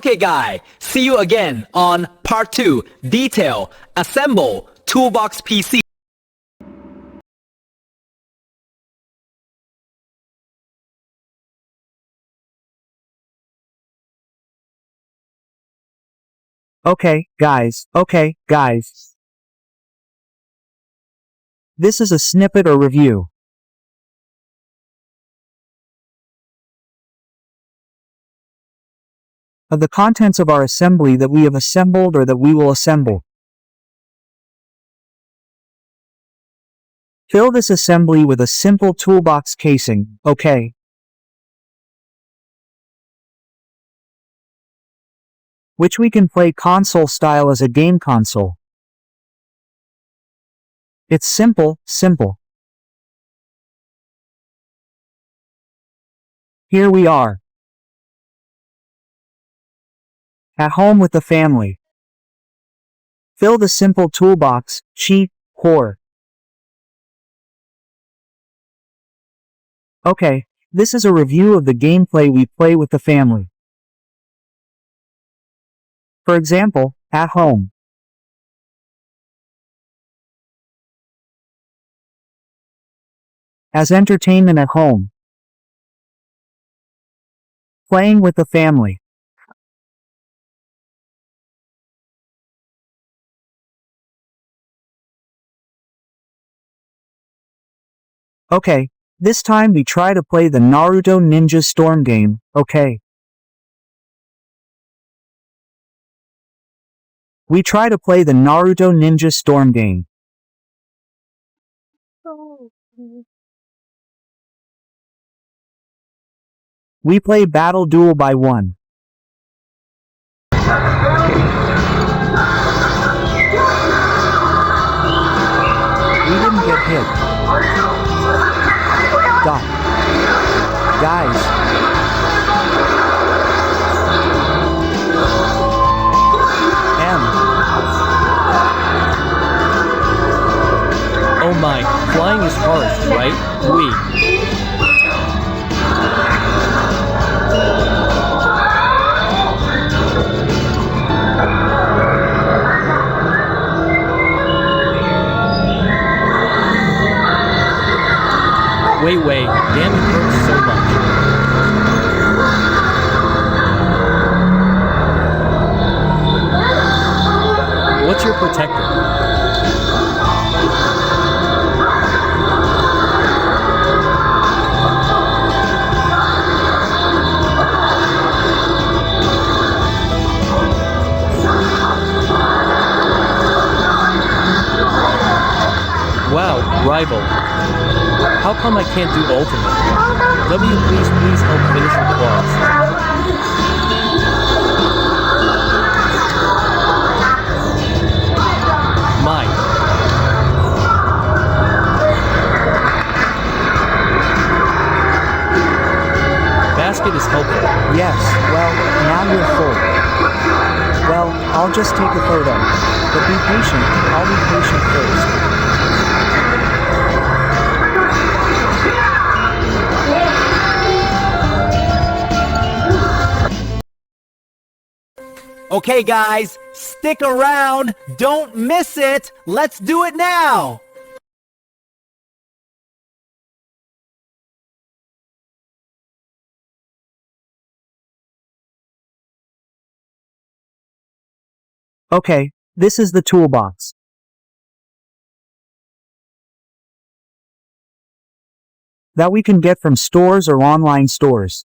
Okay guys, see you again on part 2, detail, assemble, Toolbox PC. Okay, guys. This is a snippet or review of the contents of our assembly that we have assembled or that we will assemble. Fill this assembly with a simple toolbox casing, okay? Which we can play console style as a game console. It's simple. Here we are. At home with the family. Fill the simple toolbox, cheap, poor. Okay, this is a review of the gameplay we play with the family. For example, at home. As entertainment at home. Playing with the family. Okay, this time we try to play the Naruto Ninja Storm game, okay? We try to play the Naruto Ninja Storm game. We play Battle Duel by 1. We didn't get hit. Stop. Guys. Oh my, flying is hard, right? Wait, damn, it hurts so much. What's your protector? Wow, rival. How come I can't do ultimate? W, please help finish the claws. Mine. Basket is helpful. Yes, well, now you're full. Well, I'll just take a photo. But be patient, I'll be patient first. Okay guys, stick around, don't miss it, let's do it now! Okay, this is the toolbox. That we can get from stores or online stores.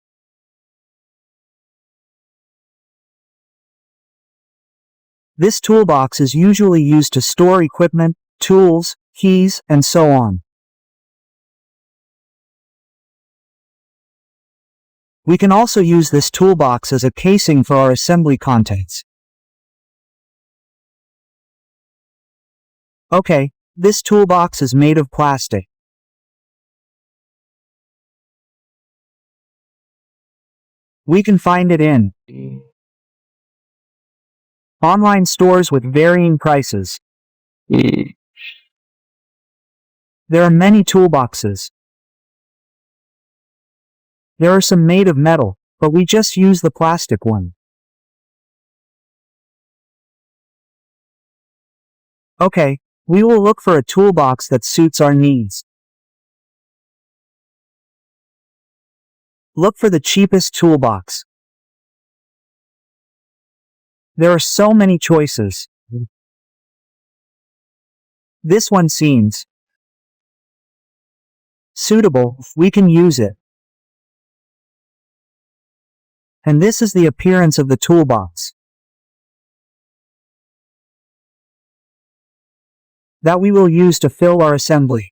This toolbox is usually used to store equipment, tools, keys, and so on. We can also use this toolbox as a casing for our assembly contents. Okay, this toolbox is made of plastic. We can find it in online stores with varying prices. There are many toolboxes. There are some made of metal, but we just use the plastic one. Okay, we will look for a toolbox that suits our needs. Look for the cheapest toolbox. There are so many choices. This one seems suitable, we can use it. And this is the appearance of the toolbox that we will use to fill our assembly.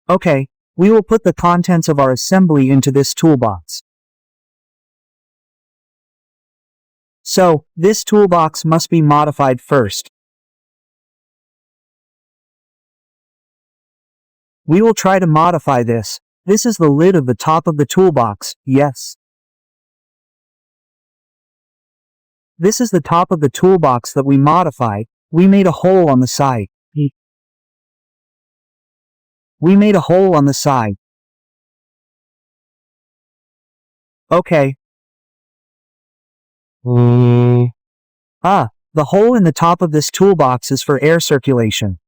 Okay, we will put the contents of our assembly into this toolbox. So, this toolbox must be modified first. We will try to modify this. This is the lid of the top of the toolbox, yes. This is the top of the toolbox that we modified. We made a hole on the side. We made a hole on the side. Okay. The hole in the top of this toolbox is for air circulation.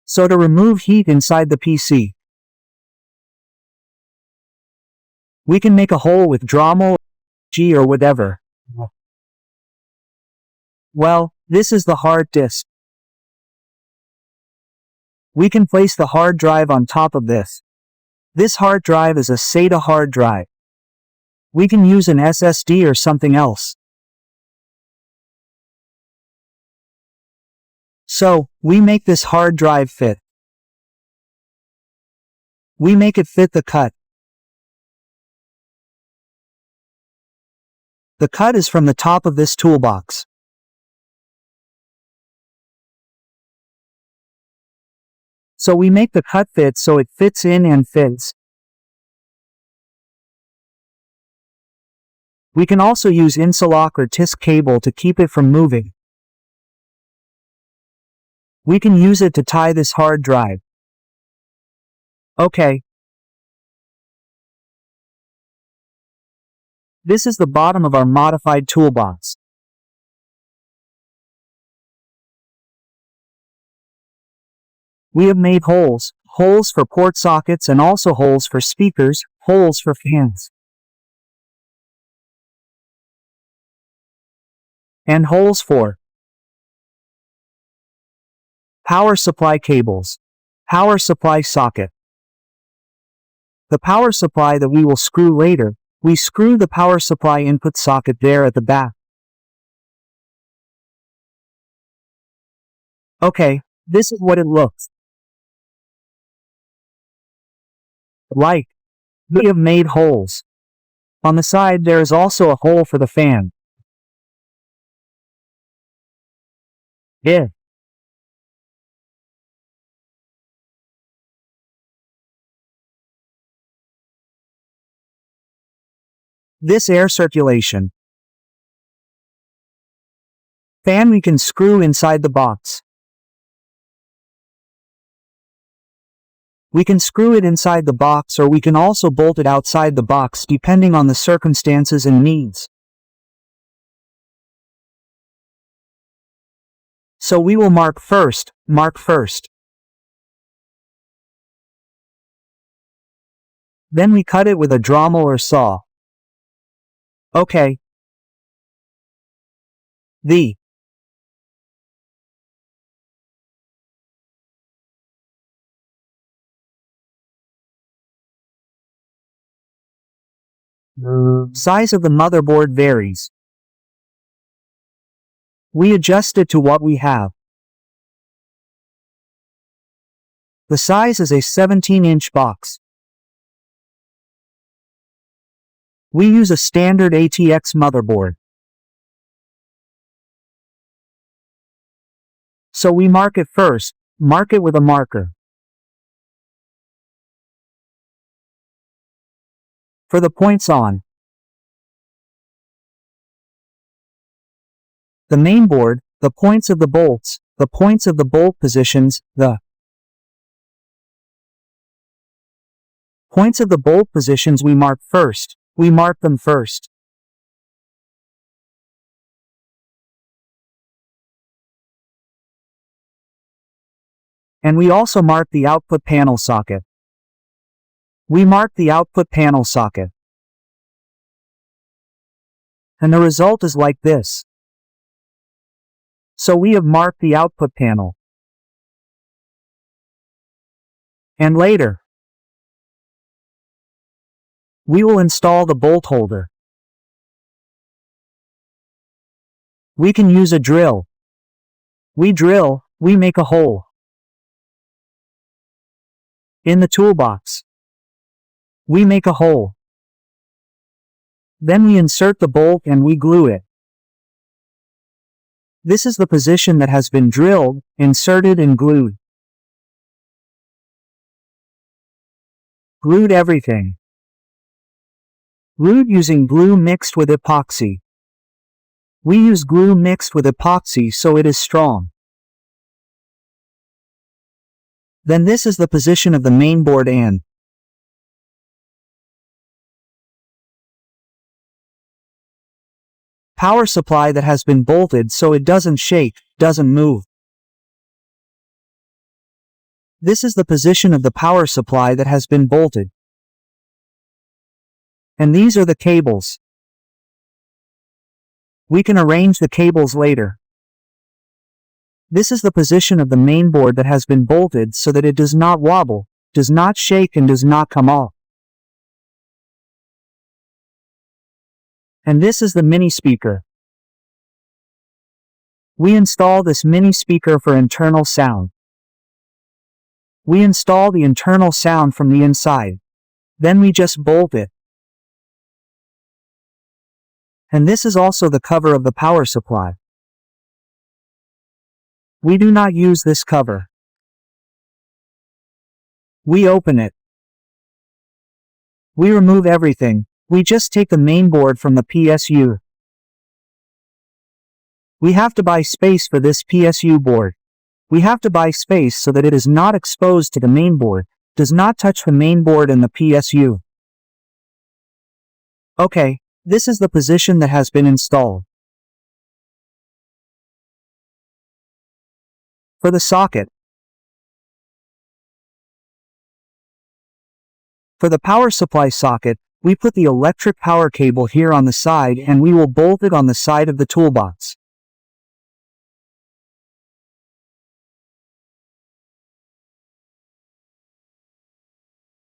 So to remove heat inside the PC, we can make a hole with Dremel, G or whatever. Well, this is the hard disk. We can place the hard drive on top of this. This hard drive is a SATA hard drive. We can use an SSD or something else. So, we make this hard drive fit. We make it fit the cut. The cut is from the top of this toolbox. So we make the cut fit so it fits in and fits. We can also use Insulock or TISC cable to keep it from moving. We can use it to tie this hard drive. Okay. This is the bottom of our modified toolbox. We have made holes for port sockets and also holes for speakers, holes for fans. And holes for power supply cables, power supply socket. The power supply that we will screw later, we screw the power supply input socket there at the back. Okay, this is what it looks like. We have made holes. On the side there is also a hole for the fan. This air circulation fan we can screw inside the box. We can screw it inside the box or we can also bolt it outside the box depending on the circumstances and needs. So we will mark first. Then we cut it with a Dremel or saw. Okay. The size of the motherboard varies. We adjust it to what we have. The size is a 17-inch box. We use a standard ATX motherboard. So we mark it first, mark it with a marker. For the points on the main board, the points of the bolts, the points of the bolt positions, the Points of the bolt positions we mark first. We mark them first. And we also mark the output panel socket. We mark the output panel socket. And the result is like this. So we have marked the output panel. And later, we will install the bolt holder. We can use a drill. We drill, we make a hole in the toolbox. We make a hole. Then we insert the bolt and we glue it. This is the position that has been drilled, inserted and glued. Glued everything. Glued using glue mixed with epoxy. We use glue mixed with epoxy so it is strong. Then this is the position of the mainboard and power supply that has been bolted so it doesn't shake, doesn't move. This is the position of the power supply that has been bolted. And these are the cables. We can arrange the cables later. This is the position of the mainboard that has been bolted so that it does not wobble, does not shake and does not come off. And this is the mini speaker. We install this mini speaker for internal sound. We install the internal sound from the inside. Then we just bolt it. And this is also the cover of the power supply. We do not use this cover. We open it. We remove everything. We just take the mainboard from the PSU. We have to buy space for this PSU board. We have to buy space so that it is not exposed to the mainboard, does not touch the mainboard and the PSU. Okay, this is the position that has been installed. For the socket. For the power supply socket, we put the electric power cable here on the side and we will bolt it on the side of the toolbox.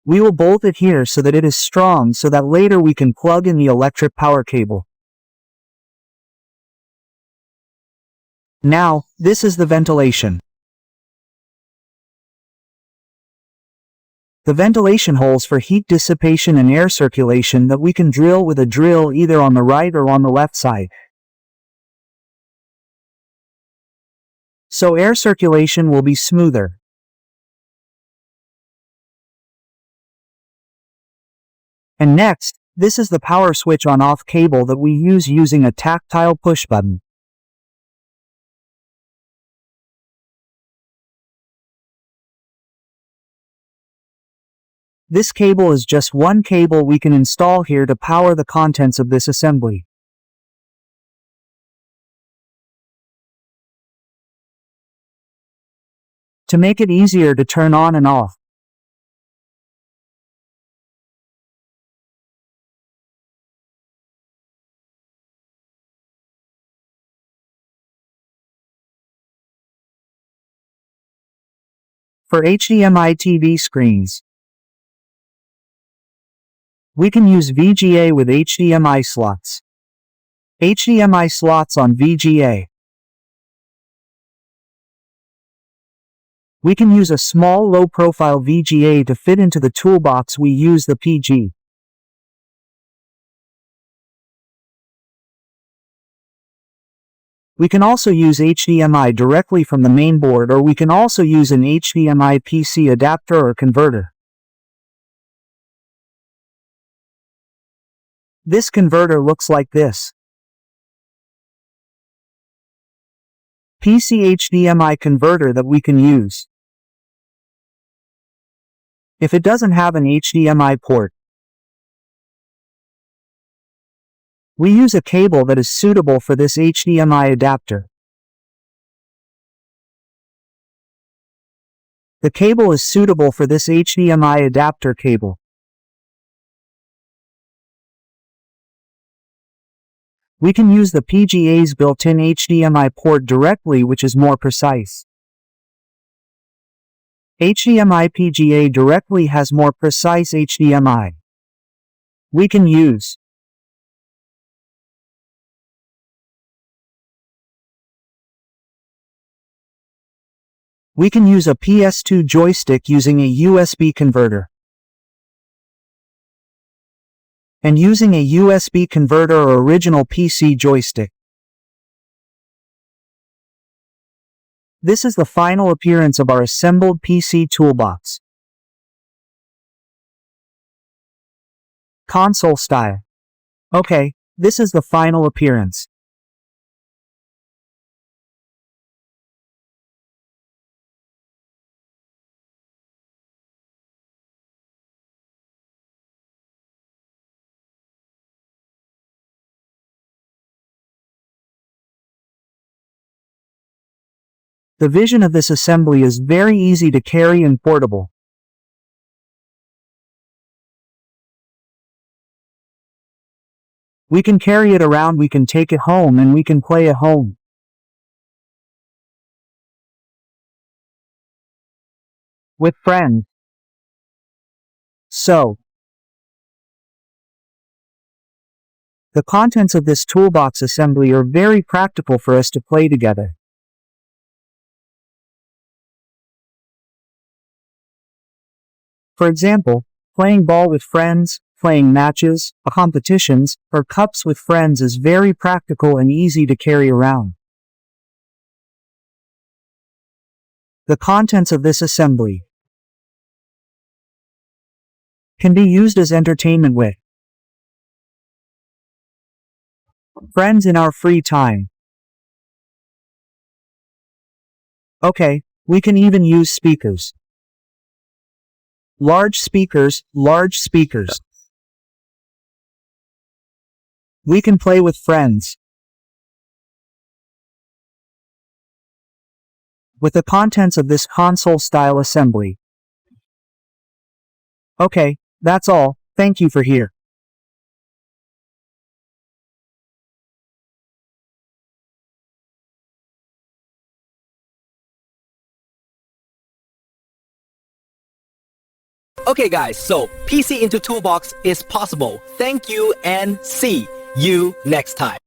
We will bolt it here so that it is strong so that later we can plug in the electric power cable. Now, this is the ventilation. The ventilation holes for heat dissipation and air circulation that we can drill with a drill either on the right or on the left side. So air circulation will be smoother. And next, this is the power switch on-off cable that we use using a tactile push button. This cable is just one cable we can install here to power the contents of this assembly. To make it easier to turn on and off. For HDMI TV screens, we can use VGA with HDMI slots. HDMI slots on VGA. We can use a small low-profile VGA to fit into the toolbox. We use the PG. We can also use HDMI directly from the mainboard, or we can also use an HDMI PC adapter or converter. This converter looks like this. PC HDMI converter that we can use. If it doesn't have an HDMI port, we use a cable that is suitable for this HDMI adapter. The cable is suitable for this HDMI adapter cable. We can use the PGA's built-in HDMI port directly, which is more precise. HDMI PGA directly has more precise HDMI. We can use a PS2 joystick using a USB converter. And using a USB converter or original PC joystick. This is the final appearance of our assembled PC toolbox. Console style. Okay, this is the final appearance. The vision of this assembly is very easy to carry and portable. We can carry it around, we can take it home, and we can play at home. With friends. So, the contents of this toolbox assembly are very practical for us to play together. For example, playing ball with friends, playing matches, competitions, or cups with friends is very practical and easy to carry around. The contents of this assembly can be used as entertainment with friends in our free time. Okay, we can even use speakers. Large speakers, large speakers. We can play with friends. With the contents of this console-style assembly. Okay, that's all. Thank you for here. Okay guys, so PC into Toolbox is possible. Thank you and see you next time.